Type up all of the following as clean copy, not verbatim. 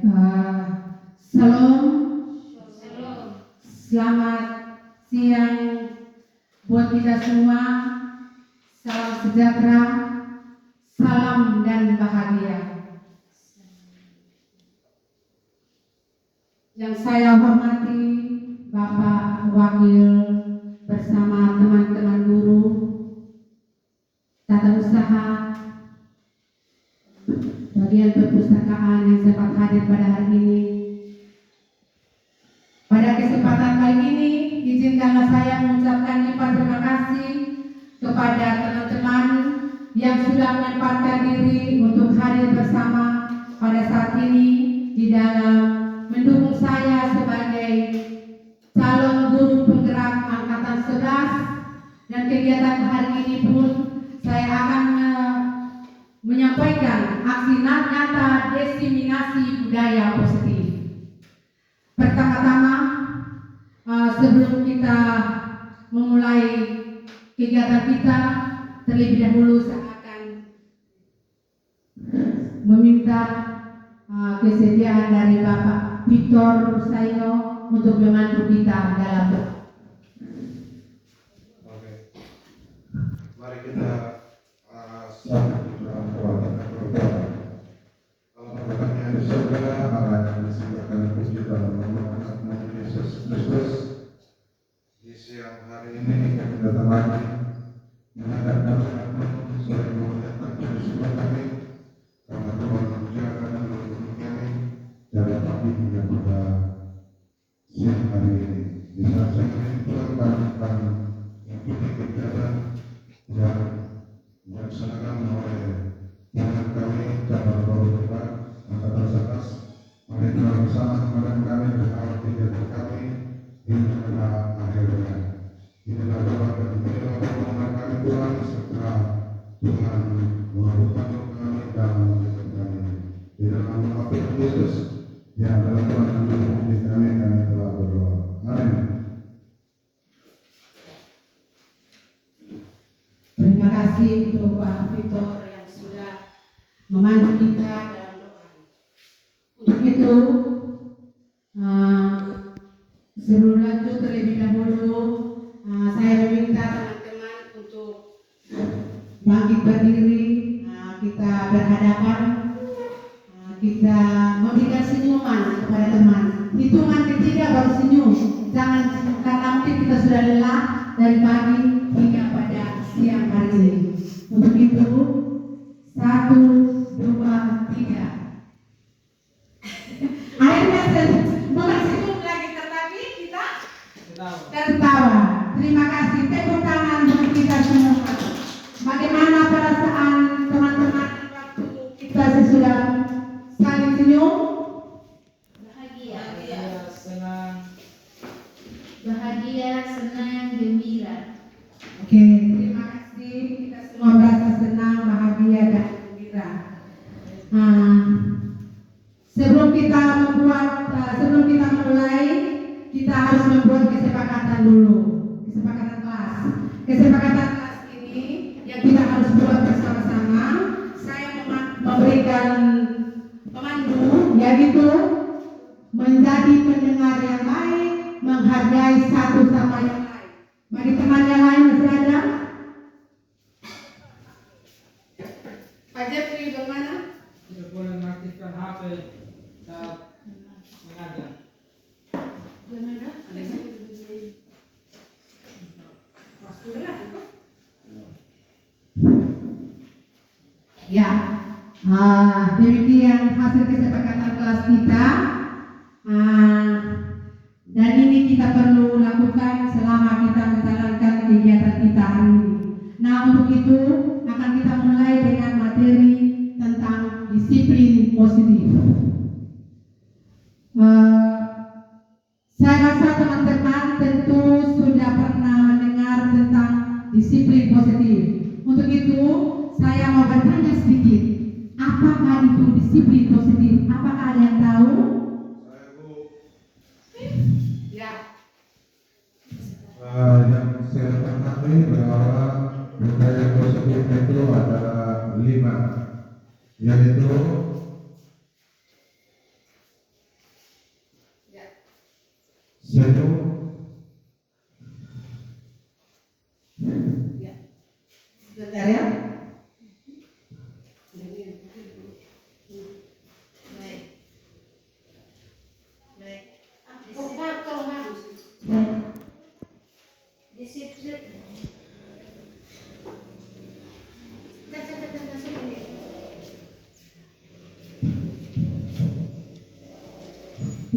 Shalom. Selamat siang buat kita semua. Salam sejahtera, salam dan bahagia. Yang saya hormati Bapak Wakil bersama teman-teman guru, tata usaha, bagian perpustakaan yang sempat hadir pada hari ini. Pada kesempatan kali ini, izinkanlah saya mengucapkan lipat terima kasih kepada teman-teman yang sudah menyempatkan diri untuk hadir bersama pada saat ini di dalam mendukung saya sebagai calon guru penggerak angkatan 11, dan kegiatan hari ini pun saya akan menyampaikan aksi nyata diseminasi budaya positif. Pertama-tama, sebelum kita memulai kegiatan kita, terlebih dahulu saya akan meminta kesediaan dari Bapak Victor Saino untuk membantu kita dalam doa. Oke. Mari kita sambut berdoa. Allah berkatnya di surga, Allah yang disediakan puji dalam nama Yesus Kristus. Di siang hari ini kita datang lagi menghadap sore menghadap Yesus kami, karena Tuhan menjaga dan melindungi kami dari pagi hingga pada siang hari ini. Di saat ini Tuhan berikan yang kegiatan yang dilaksanakan oleh pimpinan kami cabang baru depan angkatan 11. Mari kita bersama kepada kami bersama kegiatan kami hingga akhirnya. Inilah doa dan inilah permohonan kami Tuhan, serta Tuhan mengabulkan kami dalam hidup kami. Di dalam nama Tuhan Yesus yang adalah Tuhan dan Tuhan kami telah berdoa. Amin. Terima kasih untuk Pak Victor yang sudah membantu kita dalam doa. Untuk itu, sebelum lanjut terlebih dahulu, saya meminta teman-teman untuk bangkit berdiri, kita berhadapan, kita memberikan senyuman kepada teman. Hitungan ketiga baru senyum, jangan karena mungkin kita sudah lelah dari pagi hingga pada siang hari ini. Untuk itu, 1, 2, 3. Akhirnya senyum lagi, tetapi kita tertawa. Terima kasih. Tepuk tangan untuk kita semua. Bagaimana perasaan teman-teman waktu kita sesudah saling senyum? Bahagia, senang, gembira. Oke, terima kasih. Kita semua merasa senang, bahagia, dan gembira. Sebelum kita mulai, kita harus membuat kesepakatan dulu. Kesepakatan kelas. Kesepakatan kelas ini yang kita harus buat bersama-sama. Saya memberikan pemandu, yaitu menjadi pendengar yang baik, menghargai satu sama yang lain. Bagi teman yang lain masih ada? Pak Jeffrey bagaimana? Tidak boleh mengaktifkan HP saat mengajar. Bagaimana? Ya, demikian hasil kesepakatan kelas kita. Dan ini kita perlu lakukan selama kita menjalankan kegiatan kita hari ini. Nah, untuk itu akan kita mulai dengan materi tentang disiplin positif. Saya rasa teman-teman tentu sudah pernah mendengar tentang disiplin positif. Untuk itu saya mau bertanya sedikit, apakah itu disiplin positif? Apakah ada yang tahu? Ya. Yang saya ketahui bahwa budaya positif itu ada 5, yaitu senyum, Sebentar ya. Baik.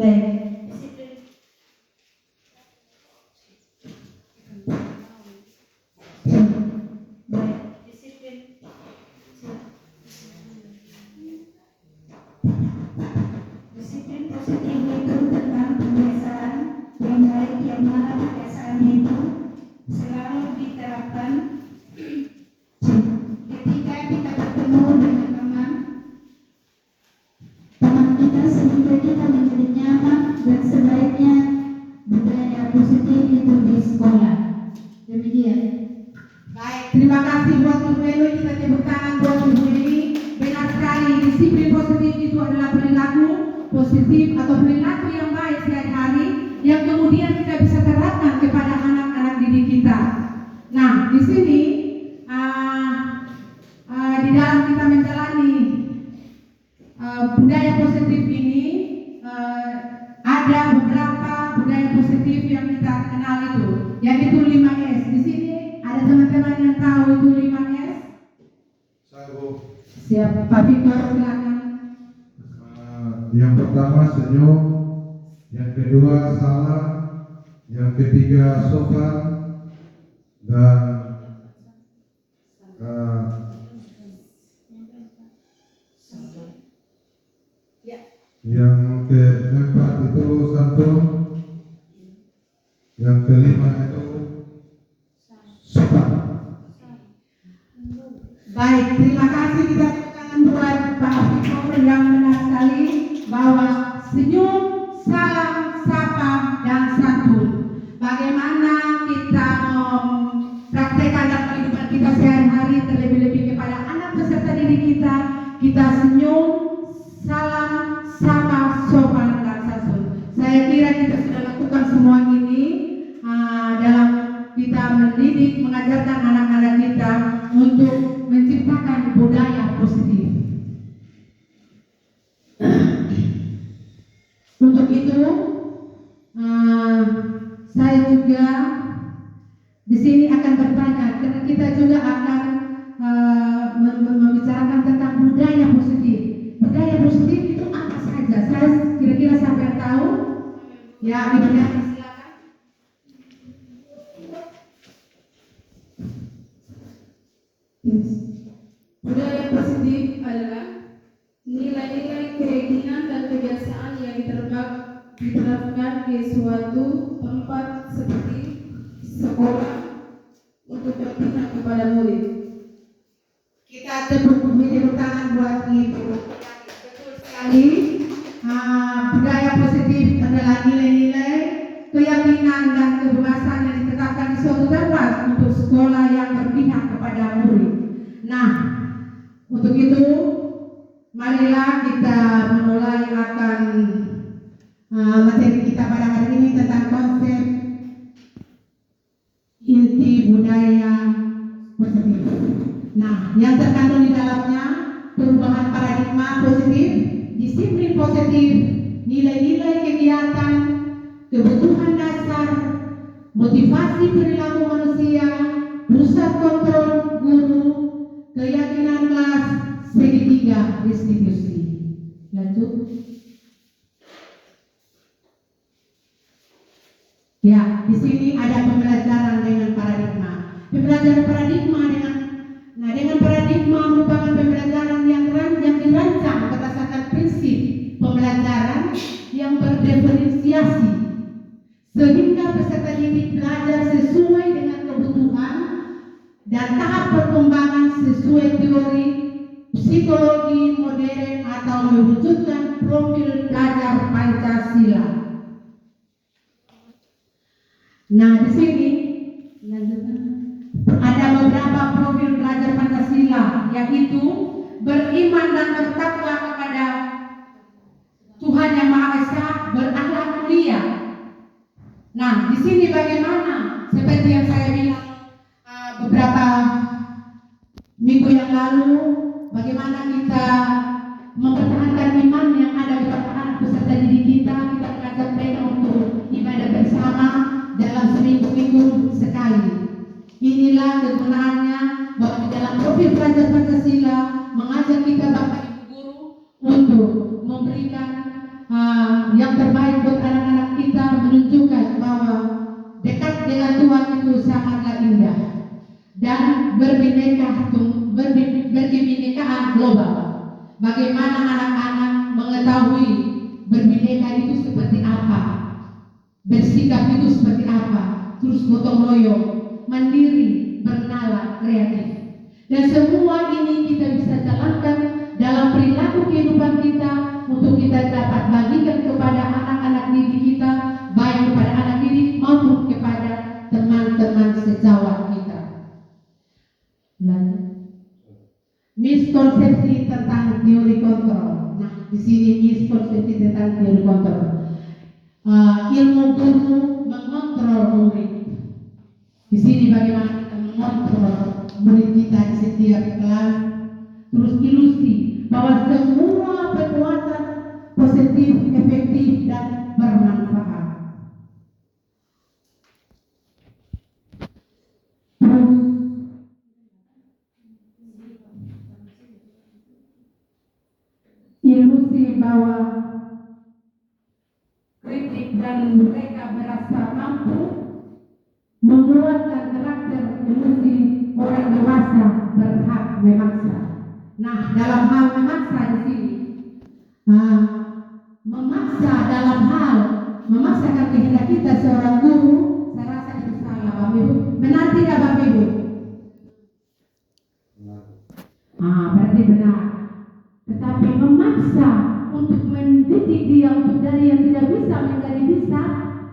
Baik. Disiplin. Baik. Disiplin. Disiplin. Disiplin positif itu tentang kebiasaan yang baik yang mana kebiasaannya itu selalu diterapkan ketika kita bertemu dengan teman kita sehingga kita menjadi nyaman dan sebaiknya budaya positif itu di sekolah. Demikian. Baik, terima kasih buat Ibu Elo. Kita tepuk tangan buat Ibu ini. Benar sekali, disiplin positif itu adalah perilaku positif atau perilaku yang baik sehari-hari yang kemudian kita bisa terapkan kepada anak-anak didik kita. Nah, di sini di dalam kita menjalani budaya positif ini ada beberapa budaya positif yang kita kenal itu, yaitu 5S. Di sini ada teman-teman yang tahu itu 5S? saya Bu. Siap, Pak Victor, silakan. Yang pertama senyum, yang kedua salam, yang ketiga sopan, dan yang keempat itu santun, yang kelima itu sopan. Baik, terima kasih. Kita tepuk tangan buat Pak Victor yang benar sekali bahwa senyum, salam, sapa, dan santun. Bagaimana kita praktekkan dalam kehidupan kita sehari-hari, terlebih-lebih kepada anak peserta didik kita. Kita senyum, salam, sapa, sopan, dan santun. Saya kira kita sudah lakukan semua ini dalam kita mendidik, mengajarkan anak-anak kita untuk menciptakan budaya positif. Untuk itu, saya juga di sini akan bertanya, karena kita juga akan membicarakan tentang budaya positif. Budaya positif itu apa saja? Saya kira-kira siapa yang tahu? Ya, Ibu Dani, silakan. Budaya positif adalah nilai-nilai keinginan dan kebiasaan yang diterapkan di suatu tempat seperti sekolah untuk berpihak kepada murid. Kita tepuk tangan buat Ibu. Betul sekali. Budaya positif adalah nilai-nilai, keyakinan dan kebebasan yang ditetapkan di suatu tempat untuk sekolah yang berpihak kepada murid. Nah, untuk itu marilah kita memulai akan materi kita pada hari ini tentang konsep inti budaya positif. Nah, yang terkandung di dalamnya perubahan paradigma positif, disiplin positif, nilai-nilai kegiatan, kebutuhan dasar, motivasi perilaku manusia, pusat kontrol guru, keyakinan kelas, segitiga distribusi. Lanjut. Ya, di sini ada pembelajaran dengan paradigma. Pembelajaran paradigma dengan paradigma merupakan pembelajaran yang dirancang berdasarkan prinsip pembelajaran yang berdiferensiasi sehingga peserta didik belajar sesuai dengan kebutuhan dan tahap perkembangan sesuai teori psikologi modern atau mewujudkan profil pelajar Pancasila. Nah, di sini ada beberapa profil pelajar Pancasila, yaitu beriman dan bertakwa kepada Tuhan Yang Maha Esa, berakhlak mulia Nah, di sini bagaimana? Seperti yang saya bilang beberapa minggu yang lalu, bagaimana kita mempertahankan iman yang ada kepada anak peserta didik kita. Kita mengajak mereka untuk ibadah bersama dalam seminggu-minggu sekali. Inilah kegunaannya bahwa di dalam profil pelajar Pancasila mengajak kita Bapak Ibu guru untuk memberikan yang terbaik buat anak-anak kita, menunjukkan bahwa dekat dengan Tuhan itu sangatlah indah dan berkebinekaan global. Bagaimana anak-anak mengetahui berbineka itu seperti apa, bersikap itu seperti apa, terus gotong royong, mandiri, bernalar, kreatif. Dan semua ini kita bisa jalankan dalam perilaku kehidupan kita untuk kita dapat bagikan kepada anak-anak didik kita, baik kepada anak didik maupun kepada teman-teman sejawat kita. Lalu, miskonsepsi tentang teori kontrol. Nah, di sini miskonsepsi tentang teori kontrol. Ilmu guru mengontrol murid. Di sini bagaimana kita mengontrol murid kita di setiap kelas. Terus ilusi bahwa semua perbuatan positif, efektif dan bermanfaat. Terus ilusi bahwa kritik dan mereka merasa mampu mengeluarkan karakter ilusi orang dewasa berhak memaksa. Nah, dalam hal memaksa di sini, memaksa dalam hal memaksakan kehendak kita seorang guru, saya rasa itu salah, Bapak Ibu. Benar tidak, Bapak Ibu? Berarti benar. Tetapi memaksa untuk mendidik dia untuk dari yang tidak bisa menjadi bisa,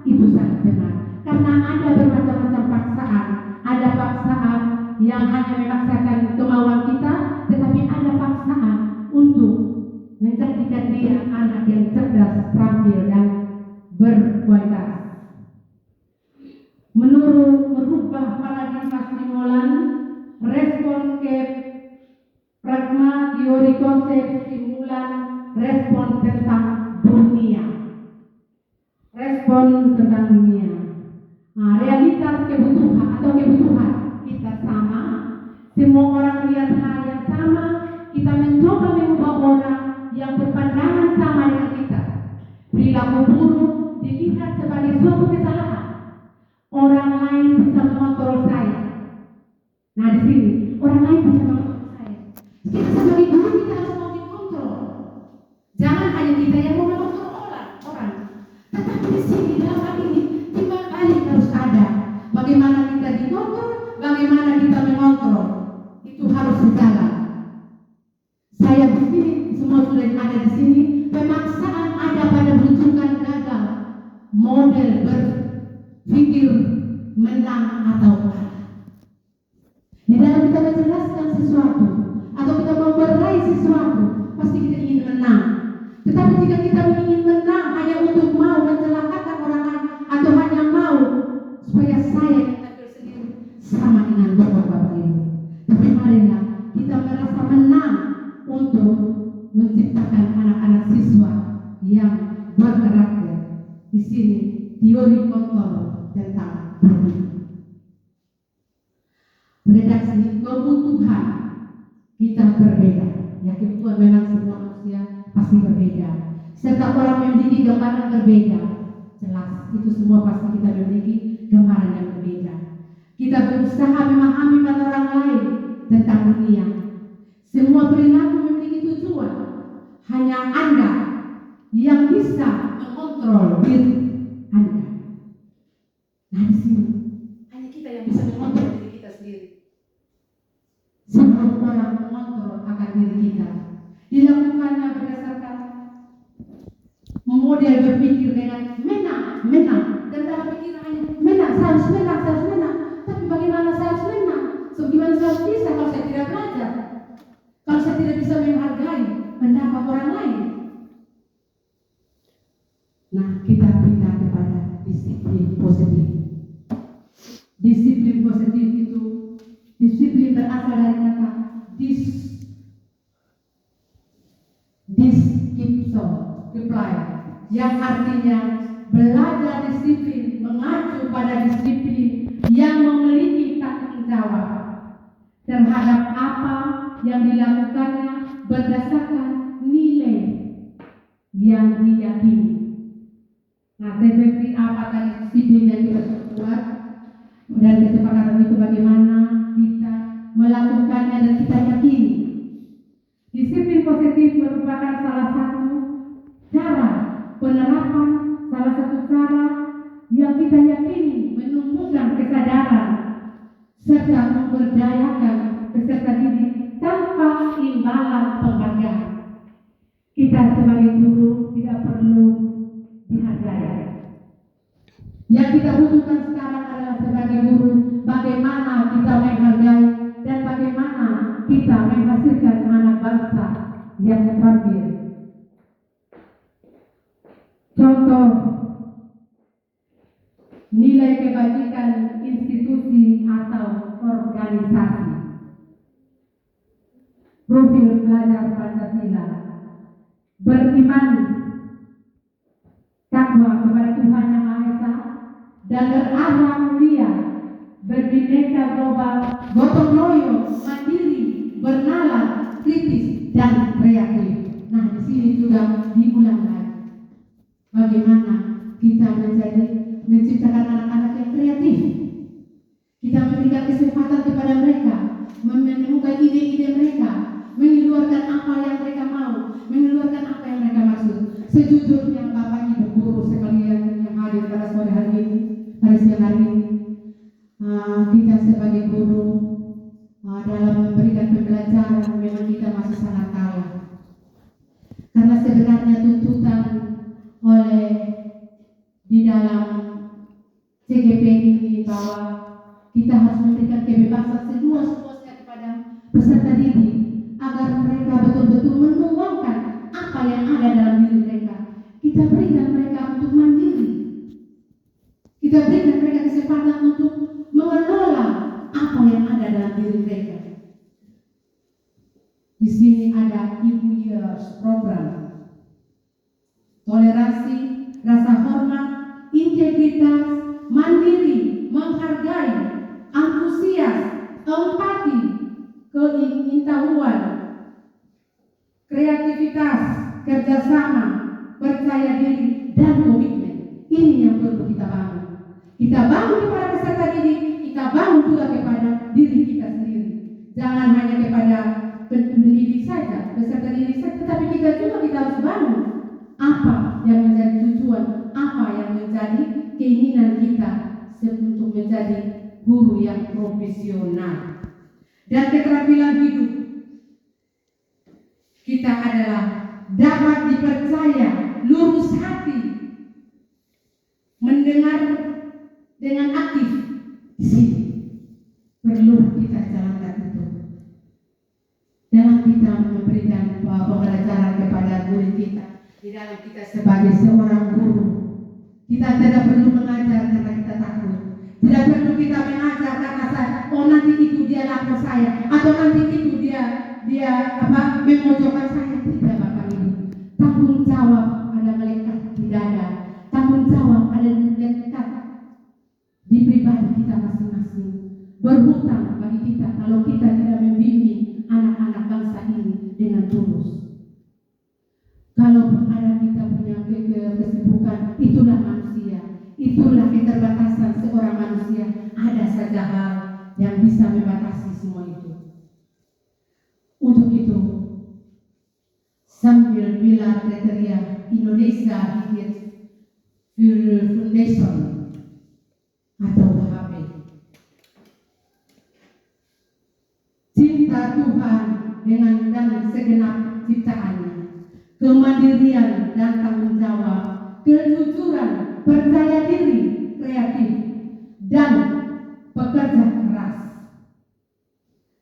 itu sangat benar. Karena ada bermacam-macam paksaan. Ada paksaan yang hanya memaksakan kemauan kita, tetapi ada paksaan untuk menjadikan dia anak yang cerdas, terampil dan berkualitas. Merubah paradigma stimulan, respon ke pragma, teori konsep, stimulan, respon tentang dunia. Respon tentang dunia. Realitas kebutuhan atau kebutuhan kita sama. Semua orang lihat hal yang sama. Kita mencoba mengubah orang yang berpandangan sama dengan kita. Perilaku buruk dilihat sebagai suatu kesalahan. Orang lain bisa mengontrol saya. Nah, di sini orang lain bisa mengontrol saya. Kita sebagai guru kita harus mau dikontrol. Jangan hanya kita yang mau mengontrol orang. Tetapi di sini dalam hal ini timbal balik harus ada. Bagaimana kita dikontrol, bagaimana kita mengontrol. Itu harus sejalan. Saya di sini semua sudah ada di sini. Pemaksaan ada pada rujukan gagal. Model berpikir menang atau kalah. Di dalam kita menjelaskan sesuatu atau kita mau meraih sesuatu, pasti kita ingin menang. Tetapi jika kita ingin menang hanya untuk mau mencelakakan orang lain atau hanya mau supaya saya yang tampil sendiri, sama dengan Bapak Ibu. Tapi marilah kita merasa menang untuk menciptakan anak-anak siswa yang berkarakter. Di sini teori kontrol tentang dunia. Redaksi kebutuhan kita berbeda. Ya, kebutuhan memang semua manusia pasti berbeda. Serta orang memiliki gambaran berbeda. Jelas, itu semua pasti kita memiliki gambaran yang berbeda. Kita berusaha memahami pada orang lain tentang dunia. Semua perilaku memiliki tujuan. Hanya Anda yang bisa mengontrol diri Anda. Nah, di sini hanya kita yang bisa mengontrol diri kita sendiri. Sebelum orang mengontrol akan diri kita, dilakukannya berdasarkan model berpikir dengan menang, dan dalam pikirannya menang, saya harus menang. Tapi bagaimana saya harus menang? Bagaimana saya harus bisa kalau saya tidak belajar? Kalau saya tidak bisa menghargai pendapat orang lain? Nah, kita pindah kepada disiplin positif. Disiplin positif itu, disiplin berasal dari kata apply, yang artinya belajar disiplin mengacu pada disiplin yang memiliki tanggung jawab terhadap apa yang dilakukannya berdasarkan nilai yang diyakini. Nah, seperti apa tadi disiplin yang kita buat dan kesepakatan itu bagaimana kita melakukannya dan kita yakini. Disiplin positif merupakan salah satu cara penerapan, salah satu cara yang kita yakini menumbuhkan kesadaran serta memberdayakan peserta didik tanpa imbalan penghargaan. Kita sebagai guru tidak perlu dihargai. Yang kita butuhkan sekarang adalah sebagai guru bagaimana kita menghargai dan bagaimana kita menghasilkan anak bangsa yang terampil. Contoh nilai kebajikan institusi atau organisasi. Profil belajar Pancasila: beriman takwa kepada Tuhan Yang Maha Esa dan berakhlak mulia, berbineka global, gotong royong, mandiri, bernalar, kritis dan kreatif. Nah, di sini juga diulang lagi bagaimana kita menciptakan anak-anak yang kreatif. Kita memberikan kesempatan kepada mereka menemukan ide-ide mereka, mengeluarkan apa yang mereka mau, mengeluarkan apa yang mereka maksud. Sejujurnya Bapak Ibu guru sekalian yang hadir pada sore hari ini, pada siang hari ini, kita sebagai guru dalam memberikan pembelajaran memang kita masih sangat kalah. Karena sebenarnya tuntutan oleh di dalam CGP ini bahwa kita harus memberikan kebebasan seluas-luasnya kepada peserta didik agar mereka betul-betul menuangkan apa yang ada dalam diri mereka. Kita berikan mereka untuk mandiri. Kita berikan mereka kesempatan untuk mengelola apa yang ada dalam diri mereka. Di sini ada Ibu Years program. Toleransi, rasa hormat, integritas, mandiri, menghargai, antusias, empati, keingintahuan, kreativitas, kerjasama, percaya diri, dan komitmen. Ini yang perlu kita bangun. Kita bangun kepada peserta didik, kita bangun juga kepada diri kita sendiri. Jangan hanya kepada pendidik saja, peserta didik saja, tetapi kita harus bangun apa yang menjadi tujuan, apa yang menjadi keinginan kita untuk menjadi guru yang profesional. Dan keterampilan hidup kita adalah dapat dipercaya, lurus hati, mendengar dengan aktif. Di sini perlu kita jalankan itu. Dalam kita memberikan pembelajaran kepada guru kita, di dalam kita sebagai seorang guru, kita tidak perlu mengajar karena kita takut. Tidak perlu kita mengajar karena nanti itu dia lapor saya, atau nanti itu dia memojokkan saya. Tidak, Bapak Ibu. Tanggung jawab ada melekat di dada. Tanggung jawab ada melekat di pribadi kita masing-masing. Berhutang bagi kita kalau kita tidak membimbing anak-anak bangsa ini dengan tulus. Kalaupun ada kita punya kesibukan, itulah manusia, itulah keterbatasan seorang manusia. Ada saja hal yang bisa membatasi semua itu. Untuk itu, sambil pilar kriteria Indonesia Hikit Foundation atau HP, cinta Tuhan dengan dan segenap ciptaannya, kemandirian dan tanggung jawab, kejujuran, percaya diri, kreatif, dan pekerja keras,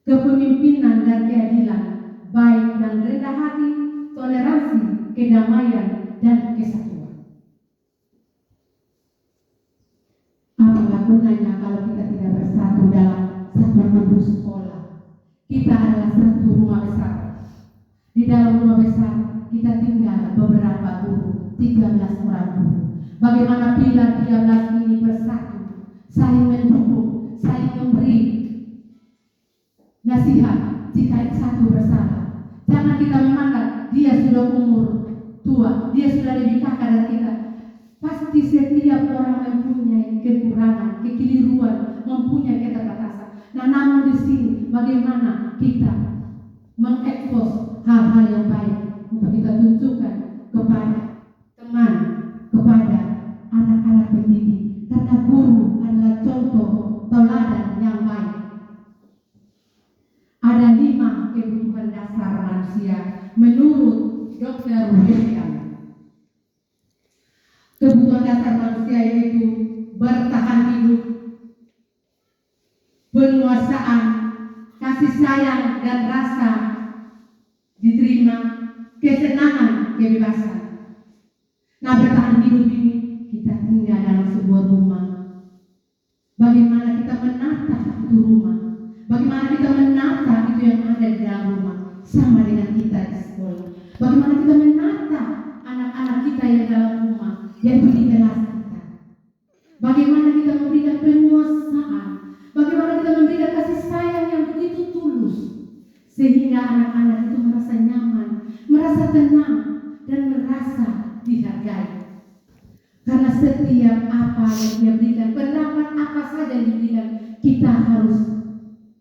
kepemimpinan dan keadilan, baik dan rendah hati, toleransi, kedamaian, dan kesatuan. kita adalah satu rumah besar. Di dalam rumah besar kita tinggal beberapa guru, 13 orang guru. Bagaimana pilar 13 ini bersatu, saling mendukung, saling memberi nasihat jika satu bersalah. Jangan kita memandang dia sudah umur tua, dia sudah lebih kakak dari kita. Pasti setiap orang mempunyai kekurangan, kekeliruan, mempunyai keterbatasan. Nah, namun di sini bagaimana kita mengekspos hal-hal yang baik untuk kita tunjukkan kepada teman, kepada anak-anak pendidik. Karena guru adalah contoh tauladan yang baik. Ada 5 kebutuhan dasar manusia menurut Dr. William. Kebutuhan dasar manusia yaitu bertahan hidup, penguasaan, kasih sayang dan rasa diterima, kesenangan, kebebasan. Nah, bertahan hidup ini kita tinggal dalam sebuah rumah. Bagaimana kita menata itu rumah? Bagaimana kita menata itu yang ada di dalam rumah? Sama dengan kita di sekolah. Bagaimana kita menata anak-anak kita yang dalam rumah, yaitu di kelas kita. Bagaimana kita memberikan penguasaan, bagaimana kita memberikan kasih sayang yang begitu tulus, sehingga anak-anak itu merasa nyaman, merasa tenang, dan merasa dihargai. Karena setiap apa yang dia berikan, pendapat apa saja yang diberikan, kita harus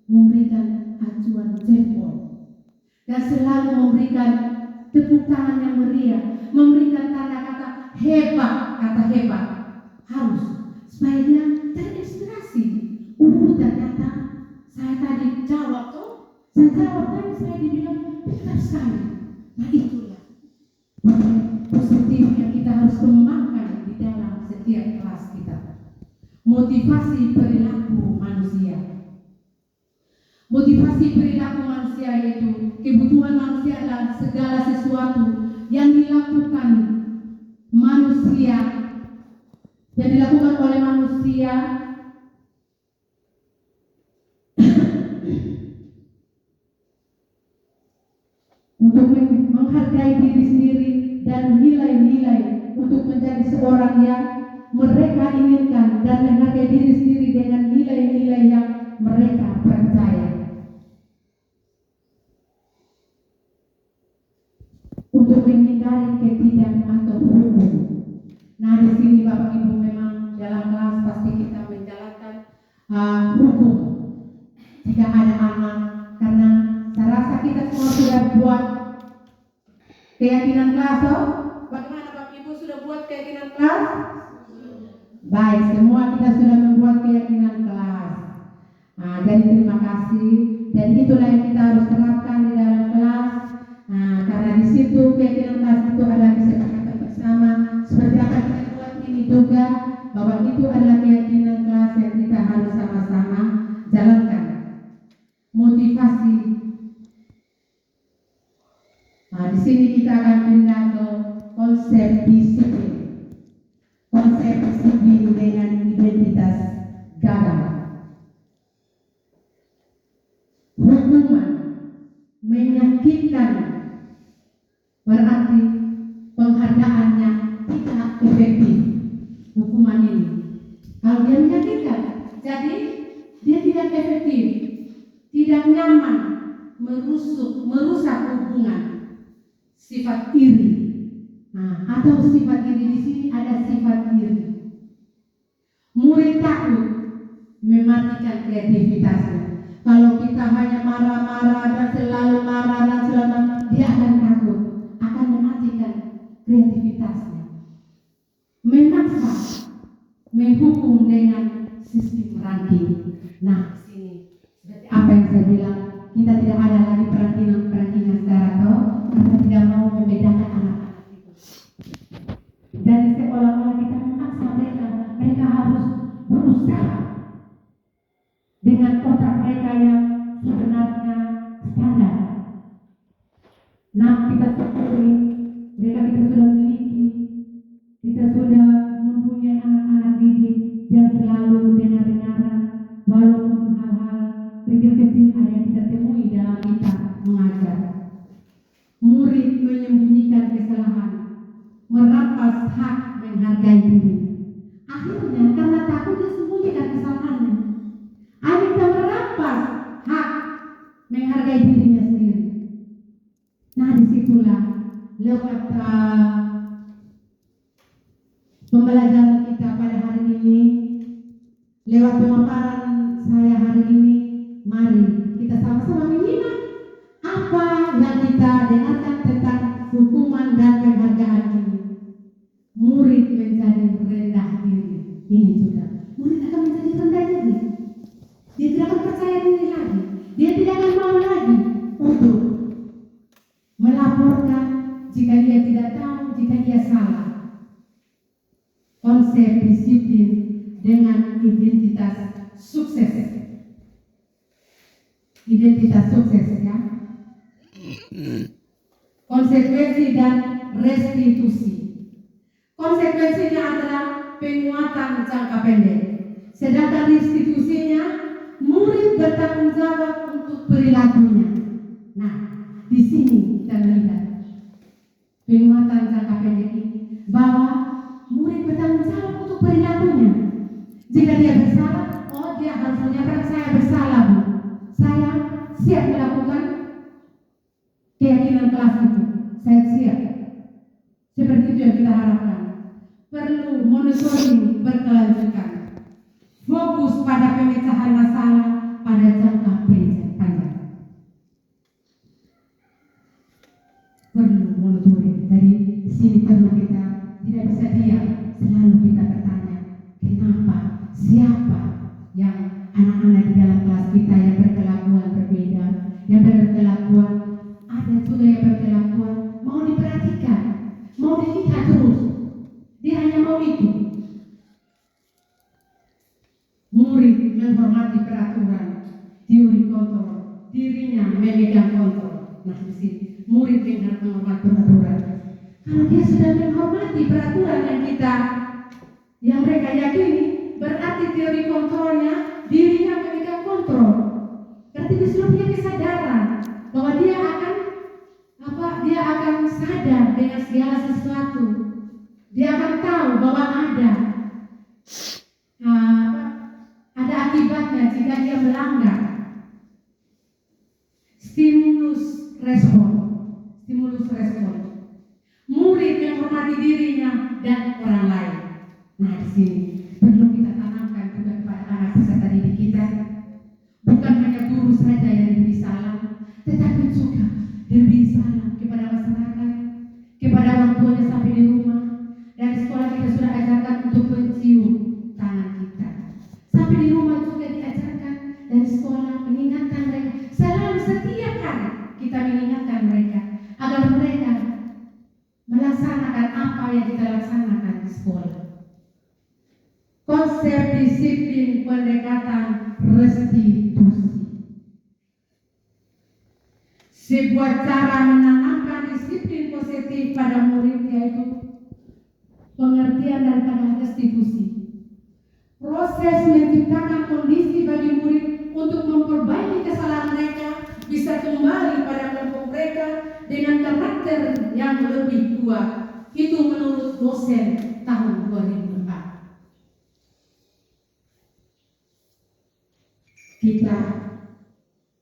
memberikan acuan jempol dan selalu memberikan tepuk tangan yang meriah, memberikan tanda kata hebat, harus supaya dia terinspirasi. Ternyata saya tadi jawab saya jawab tadi, saya dibilang pintar sekali. Nah, itulah positif yang kita harus kembangkan di dalam setiap kelas kita. Motivasi perilaku manusia. Motivasi perilaku manusia yaitu kebutuhan manusia adalah segala sesuatu yang dilakukan manusia, yang dilakukan oleh manusia untuk menghargai diri sendiri dan nilai-nilai untuk menjadi seorang yang mereka inginkan dan menghargai diri sendiri dengan nilai-nilai yang mereka percaya. Untuk menghindari ketidak atau hukum. Nah, di sini Bapak Ibu memang dalam kelas pasti kita menjalankan hukum jika ada anak, karena saya rasa kita semua sudah buat keyakinan kelas. Bagaimana Bapak Ibu sudah buat keyakinan kelas? Baik, semua kita sudah membuat keyakinan kelas. Nah, jadi terima kasih. Dan itulah yang kita harus terapkan di dalam kelas. Nah, karena di situ keyakinan kelas itu adalah kesepakatan bersama. Seperti apa kita buat ini juga, bahwa itu adalah keyakinan kelas yang kita harus sama-sama jalankan. Motivasi. Nah, di sini kita akan pindah ke konsep disiplin. Konsep disiplin dengan identitas gagal. Hukuman menyakitkan berarti penghargaannya tidak efektif. Hukuman ini, kalau dia menyakitkan, jadi dia tidak efektif, tidak nyaman, merusak hubungan. Sifat iri. Nah, atau sifat iri di sini ada sifat iri. Murid takut mematikan kreativitasnya. Kalau kita hanya marah-marah dan selalu marah dan selalu, dia akan takut, akan mematikan kreativitasnya. Memaksa, menghukum dengan sistem ranking. Nah, di sini seperti apa yang saya bilang, kita tidak ada lagi perantingan secara toh, karena tidak mau membedakan anak-anak itu. Dari sekolah-sekolah kita memaksa mereka harus berusaha dengan otak mereka yang sebenarnya standar. Nah, kita syukuri mereka kita sudah miliki, kita sudah mempunyai anak-anak didik yang selalu dengar-dengaran, walaupun hal-hal kecil-kecil ada yang kita temui dalam merampas hak menghargai diri. Akhirnya karena takut dia sembunyikan kesalahannya. Akhirnya merampas hak menghargai dirinya sendiri. Nah disitulah lewat pembelajaran kita pada hari ini, lewat pemaparan saya hari ini, mari kita sama-sama menyimak apa yang kita dengarkan tentang hukuman dan penghargaan ini. Murid menjadi rendah diri. Ini juga murid akan menjadi rendah diri. Dia tidak akan percaya diri lagi. Dia tidak akan mau lagi untuk melaporkan jika dia tidak tahu, jika dia salah. Konsep disiplin dengan identitas sukses. Identitas sukses ya. Konsekuensi dan restitusi. Konsekuensinya adalah penguatan jangka pendek. Sedangkan restitusinya murid bertanggung jawab untuk perilakunya. Nah, di sini kita melihat penguatan jangka pendek ini bahwa murid bertanggung jawab untuk perilakunya. Jika dia bersalah, oh dia harus menyatakan saya bersalah Bu. Saya siap melakukan keyakinan kelas itu. Saya siap. Seperti itu yang kita harapkan. Perlu monitoring berkelanjutan. Fokus pada pemecahan masalah pada jangka panjang. Perlu monitoring. Jadi di sini perlu kita tidak bisa diam. Selalu kita bertanya, kenapa? Siapa yang anak-anak di dalam kelas kita yang berkelakuan berbeda, yang berkelakuan ada juga yang berkelakuan mau diperhatikan, mau dilihat terus. Dia hanya mau itu. Murid menghormati peraturan, teori kontrol, dirinya memegang kontrol. Nah di sini murid yang menghormati peraturan. Kalau dia sudah menghormati peraturan yang mereka yakini, berarti teori kontrolnya dirinya memegang kontrol. Berarti dia sudah punya kesadaran bahwa dia akan sadar dengan segala sesuatu. Dia akan tahu bahwa ada akibatnya jika dia melanggar. Stimulus respon. Murid menghormati dirinya dan orang lain. Nah di sini perlu kita tanamkan juga kepada anak peserta didik kita. Bukan hanya guru saja yang diberi salam, tetapi juga diberi salam kepada masyarakat, kepada orang tuanya sampai di rumah. Dari sekolah kita sudah ajarkan untuk mencium tangan kita. Sampai di rumah juga diajarkan dari sekolah mengingatkan mereka. Selalu setiap hari kita mengingatkan mereka agar mereka melaksanakan apa yang kita laksanakan di sekolah. Konsep disiplin pendekatan restitusi. Sebuah cara menanamkan disiplin positif pada murid yaitu pengertian daripada restitusi. Proses menciptakan kondisi bagi murid untuk memperbaiki kesalahan mereka bisa kembali pada kelompok mereka dengan karakter yang lebih kuat. Itu menurut dosen tahun 2004. Kita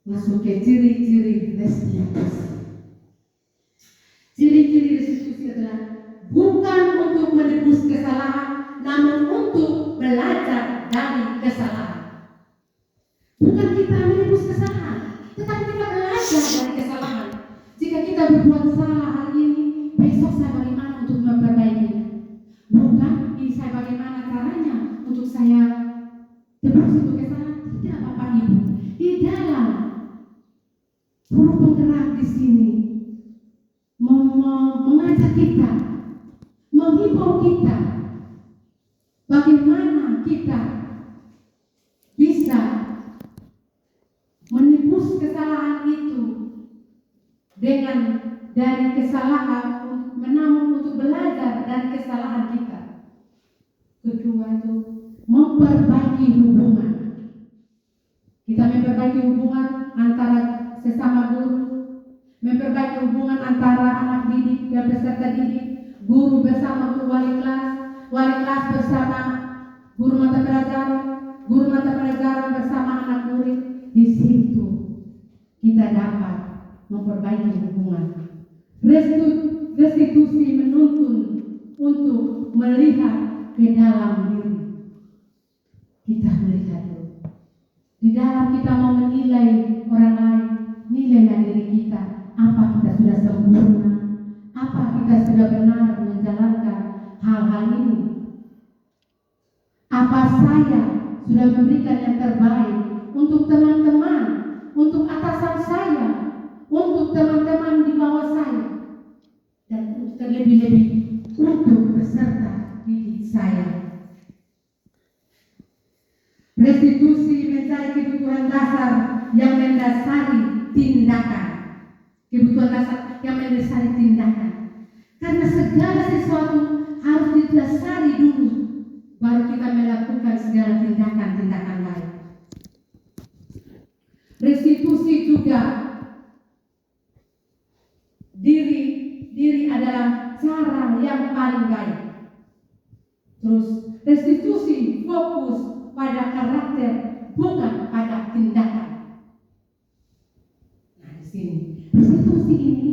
masuk ke ciri-ciri restitusi. Ciri-ciri restitusi adalah bukan untuk menebus kesalahan, namun untuk belajar dari kesalahan. Bukan kita menebus kesalahan, tetapi kita belajar dari kesalahan. Jika kita berbuat salah hari ini, besok saya bagaimana untuk memperbaikinya. Bukan saya bagaimana caranya untuk saya tebus itu kesalahan. Tidak Bapak Ibu. Di dalam guru penggerak di sini mengajak kita, menghimbau kita bagaimana kita bisa menebus kesalahan itu dengan dari kesalahan, menamun untuk belajar dari kesalahan kita. Kedua itu memperbaiki hubungan. Kita memperbaiki hubungan antara sesama guru, memperbaiki hubungan antara anak didik dan peserta didik, guru bersama guru wali kelas bersama guru mata pelajaran bersama anak murid. Di situ kita dapat memperbaiki hubungan. Restitusi menuntun untuk melihat ke dalam diri. Kita melihat dulu. Di dalam kita mau menilai orang lain, nilailah diri kita. Apa kita sudah sempurna? Apa kita sudah benar menjalankan hal-hal ini? Apa saya sudah memberikan yang terbaik untuk teman-teman, untuk atasan saya, untuk teman-teman di bawah saya, dan terlebih-lebih untuk peserta didik saya. Restitusi mencari kebutuhan dasar yang mendasari tindakan. Kebutuhan dasar yang mendasari tindakan. Karena segala sesuatu harus didasari dulu, baru kita melakukan segala tindakan-tindakan lain. Restitusi juga diri adalah cara yang paling baik. Terus restitusi fokus pada karakter, bukan pada tindakan. Nah, di sini restitusi ini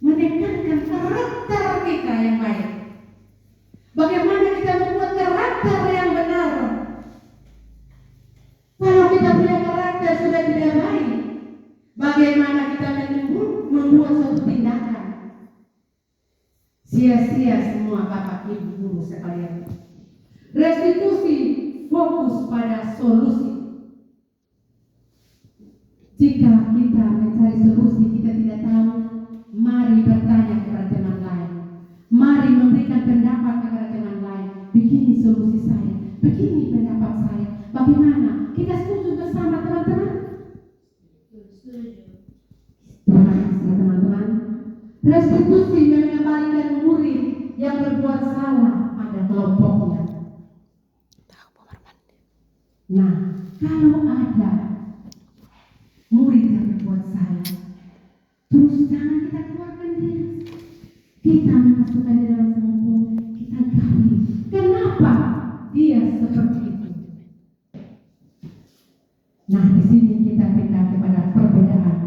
menekankan karakter kita yang baik. Bagaimana kita membuat karakter yang benar? Kalau kita punya karakter sudah tidak baik, bagaimana kita membuat suatu tindakan? Sia-sia semua Bapak Ibu guru sekalian. Restitusi fokus pada solusi. Jika kita mencari solusi kita tidak tahu, mari bertanya kepada teman lain. Mari memberikan pendapat kepada teman lain. Begini solusi saya, begini pendapat saya. Bagaimana? Kita setuju bersama teman-teman? Terima kasih teman-teman. Restitusi mengembalikan murid yang berbuat salah pada kelompoknya. Nah, kalau ada murid yang berbuat salah, terus jangan kita keluarkan dia. Kita memasukkan di dalam kelompok, kita gali. Kenapa dia seperti itu? Nah, di sini kita pindah kepada perbedaan.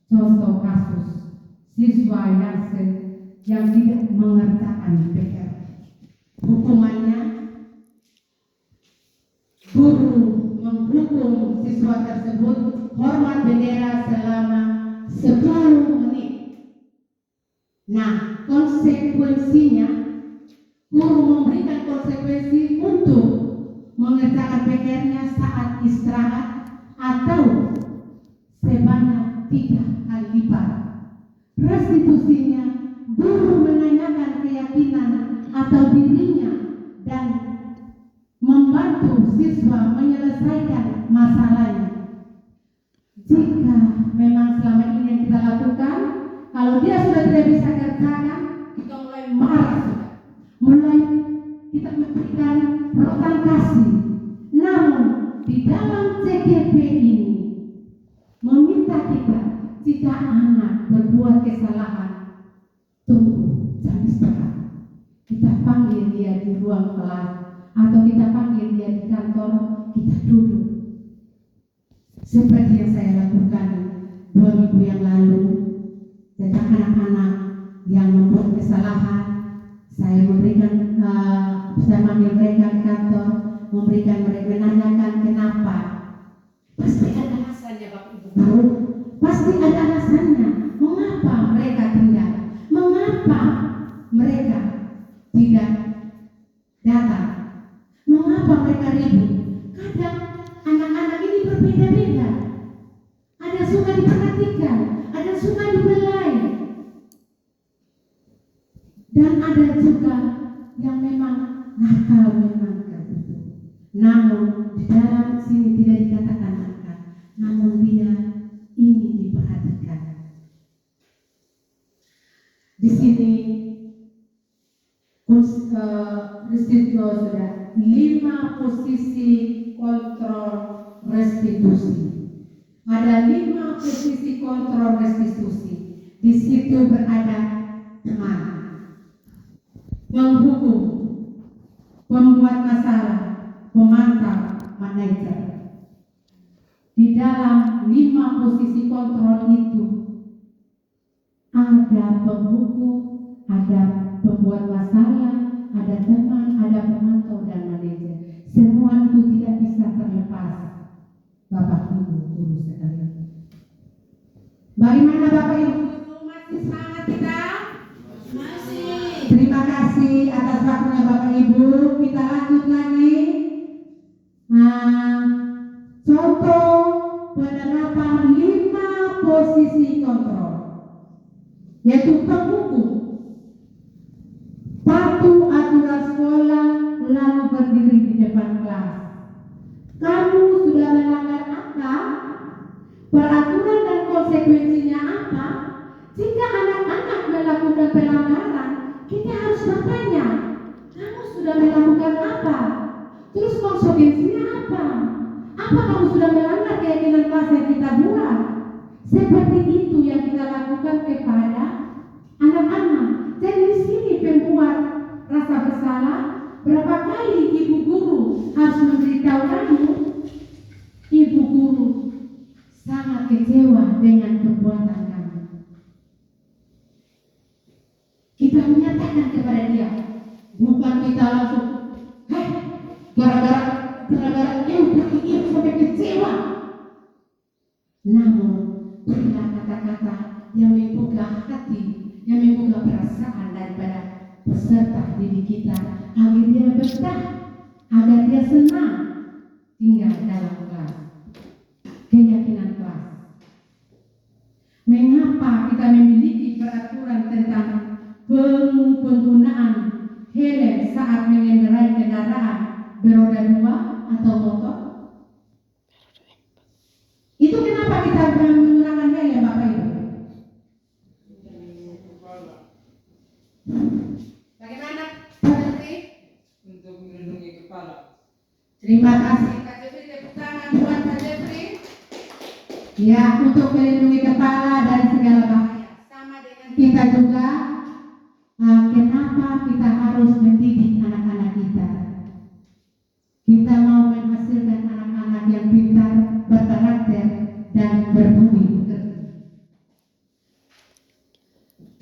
Contoh kasus siswa yang tidak mengerjakan PR. Hukumannya, guru menghukum siswa tersebut hormat bendera selama 10 menit. Nah, konsekuensinya guru memberikan konsekuensi untuk mengerjakan PR-nya saat istirahat atau sebanyak 3 kali lipat. Restitusinya, guru menanyakan keyakinan atau dirinya dan membantu siswa menyelesaikan masalahnya. Jika memang selama ini yang kita lakukan, kalau dia sudah tidak bisa kerjakan, kita mulai marah, mulai kita memberikan rotan kasih. Namun di dalam CGP ini meminta kita, jika anak berbuat kesalahan, tunggu jam istirahat. Kita panggil dia di ruang kelas atau kita panggil dia di kantor, kita duduk. Seperti yang saya lakukan 2 minggu yang lalu tentang anak-anak yang membuat kesalahan. Saya manggil mereka di kantor, menanyakan kenapa. Pasti ada alasannya Bapak Ibu guru. Pasti ada alasannya. Mengapa mereka tinggal? Mengapa mereka tidak datang? Mengapa mereka ribut? Kadang anak-anak ini berbeda-beda. Ada suka diperhatikan, ada suka dibelai, dan ada juga yang memang nakal memang begitu. Namun di dalam sini tidak dikatakan nakal, namun dia ingin diperhatikan. Di sini restitusi sudah 5 posisi kontrol restitusi. Ada 5 posisi kontrol restitusi. Di situ berada teman. penghukum, pembuat masalah, pemantau, manajer. Di dalam 5 posisi kontrol itu ada penghukum, ada pembuat masalah, ada teman, ada pemantau dan manajer. Semua itu tidak bisa terlepas. Bapak Ibu guru sekalian. Bagaimana Bapak Ibu guru, masih semangat kita? Masih. Terima kasih atas waktunya Bapak Ibu. Kita lanjut lagi. Contoh penerapan 5 posisi kontrol, yaitu penghukum, patuh aturan sekolah lalu berdiri di depan kelas. Kamu sudah melanggar apa? Peraturan dan konsekuensinya apa? Jika anak-anak melakukan pelanggaran, kita harus bertanya, kamu sudah melakukan apa? Terus konsekuensinya apa? Apa kamu sudah melanggar keyakinan kelas yang kita buat? Seperti itu yang kita lakukan kepada anak-anak. Jadi di sini pembuat rasa bersalah. Berapa kali ibu guru harus memberitahu kamu? Ibu guru sangat kecewa dengan perbuatan kamu. Kita menyatakan kepada dia, bukan kita langsung, gara-gara ibu sampai kecewa. Namun berilah kata-kata yang membuka hati, yang membuka perasaan daripada peserta didik kita, agar dia betah, agar dia senang tinggal dalam kelas. Keyakinan kelas. Mengapa kita memiliki peraturan tentang penggunaan helm saat mengendarai kendaraan beroda 2 atau motor? Itu kenapa kita menggunakan helm, Bapak Ibu? Bagaimana, Pak Menteri? Untuk melindungi kepala. Terima kasih, Pak Jeffrey. Tepuk tangan buat Pak Jeffrey. Ya, untuk melindungi kepala dari segala bahaya. Sama dengan kita juga, kenapa kita harus mendidik anak-anak kita? Kita mau menghasilkan anak-anak yang pintar, berkarakter, dan berbudi pekerti.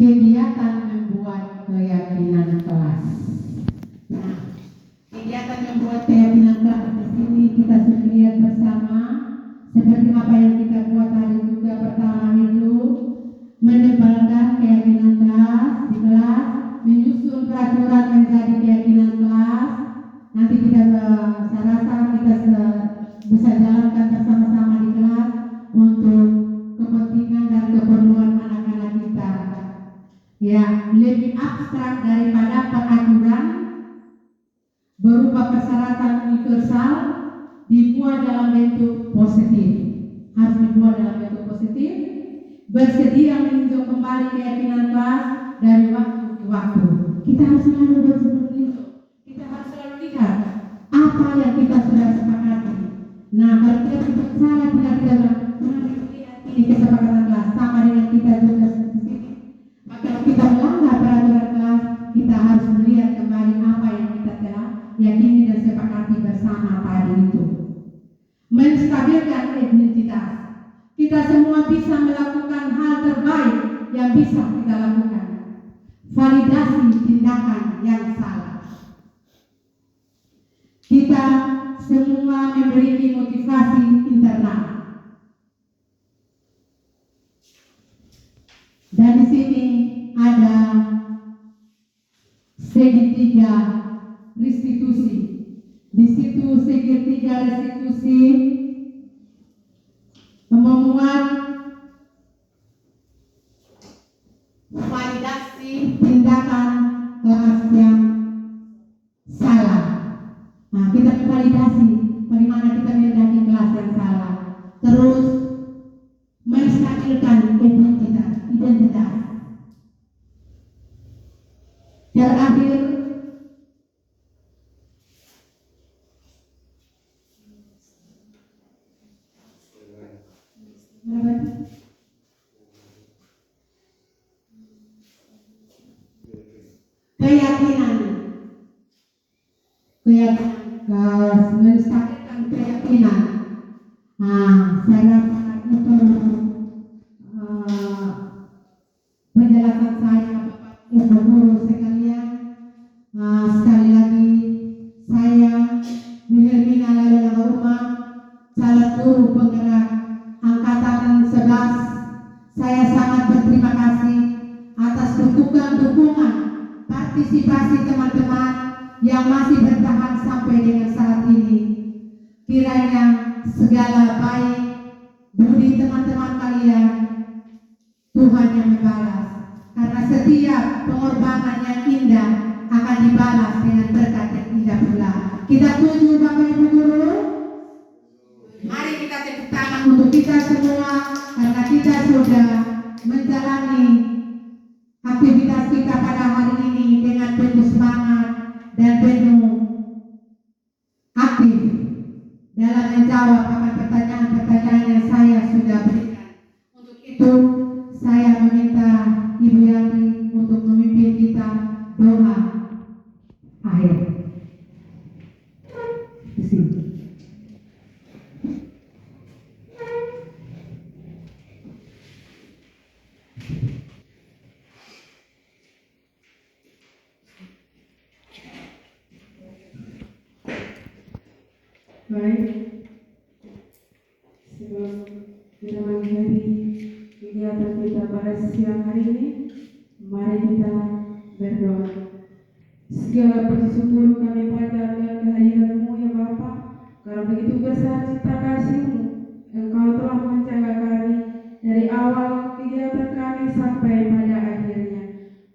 Kegiatan membuat keyakinan kelas. Nah, kegiatan membuat keyakinan kelas di sini kita sudah lihat bersama seperti apa yang kita buat hari juga. Pertama itu menebalkan keyakinan kelas di kelas, menyusun peraturan menjadi keyakinan kelas. Nanti kita saya rasa kita bisa jalankan bersama-sama di kelas untuk kepentingan dan keperluan anak-anak kita. Ya, lebih abstrak daripada peraturan berupa persyaratan universal, dibuat dalam bentuk positif. Harus dibuat dalam bentuk positif. Bersedia meninjau kembali keyakinan kelas dari waktu ke waktu. Kita harus selalu meninjau. Kita harus selalu lihat apa yang kita sudah sepakati. Nah, kalau kita tidak salah, kita lihat ini kesepakatan kelas sama dengan kita juga seperti ini. Maka kalau kita melanggar peraturan kelas, kita harus melihat kembali apa yang kita telah yakini dan sepakati bersama tadi itu. Menstabilkan identitas. Kita semua bisa melakukan hal terbaik yang bisa kita lakukan. Validasi tindakan yang salah. Kita semua memiliki motivasi internal. Dan di sini ada segitiga restitusi. Di situ segitiga restitusi memuat validasi tindakan kelas yang salah. Nah, kita validasi bagaimana kita menghendaki kelas yang salah. Terus menstabilkan identitas. Terakhir keyakinan menstabilkan keyakinan. Saya rasa itu penjelasan saya, Bapak Ibu guru sekalian. Sekali lagi saya Wilhelmina Lalala Umar, calon guru penggerak angkatan 11. Saya sangat berterima kasih atas dukungan partisipasi teman-teman yang masih bertahan sampai dengan saat ini. Kiranya segala baik budi teman-teman kalian Tuhan yang membalas, karena setiap pengorbanan yang indah akan dibalas dengan berkat yang indah pula. Kita setuju Bapak Ibu guru? Mari kita tepuk tangan untuk kita semua, karena kita sudah menjalani aktivitas kita pada hari ini dengan penuh semangat dan penuh aktif dalam menjawab akan pertanyaan-pertanyaan yang saya sudah berikan. Untuk itu saya meminta Ibu Yati untuk memimpin kita doa akhir. Baik, sebelum kita mengakhiri kegiatan kita pada siang hari ini, mari kita berdoa. Segala puji syukur kami panjatkan kehadiran-Mu ya Bapa, karena begitu besar cinta kasih-Mu, Engkau telah menjaga kami dari awal kegiatan kami sampai pada akhirnya.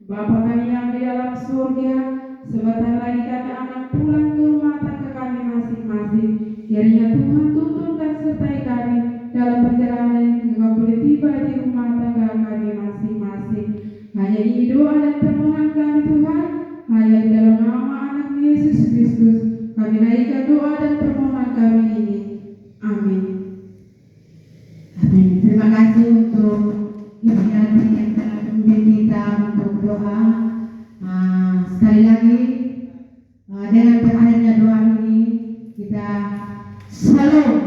Bapa kami yang di dalam surga, sebentar lagi kami akan pulang ke rumah tangga kami masing-masing. Kiranya Tuhan tuntun dan sertai kami dalam perjalanan hingga boleh tiba di rumah tangga kami masing-masing. Hanya ini doa dan permohonan kami Tuhan, hanya di dalam nama anak Yesus Kristus kami naikkan doa dan permohonan kami ini. Amin. Amin. Terima kasih untuk Ibu Yati yang telah memimpin kita untuk doa. Sekali lagi dengan berakhirnya doa ini kita selalu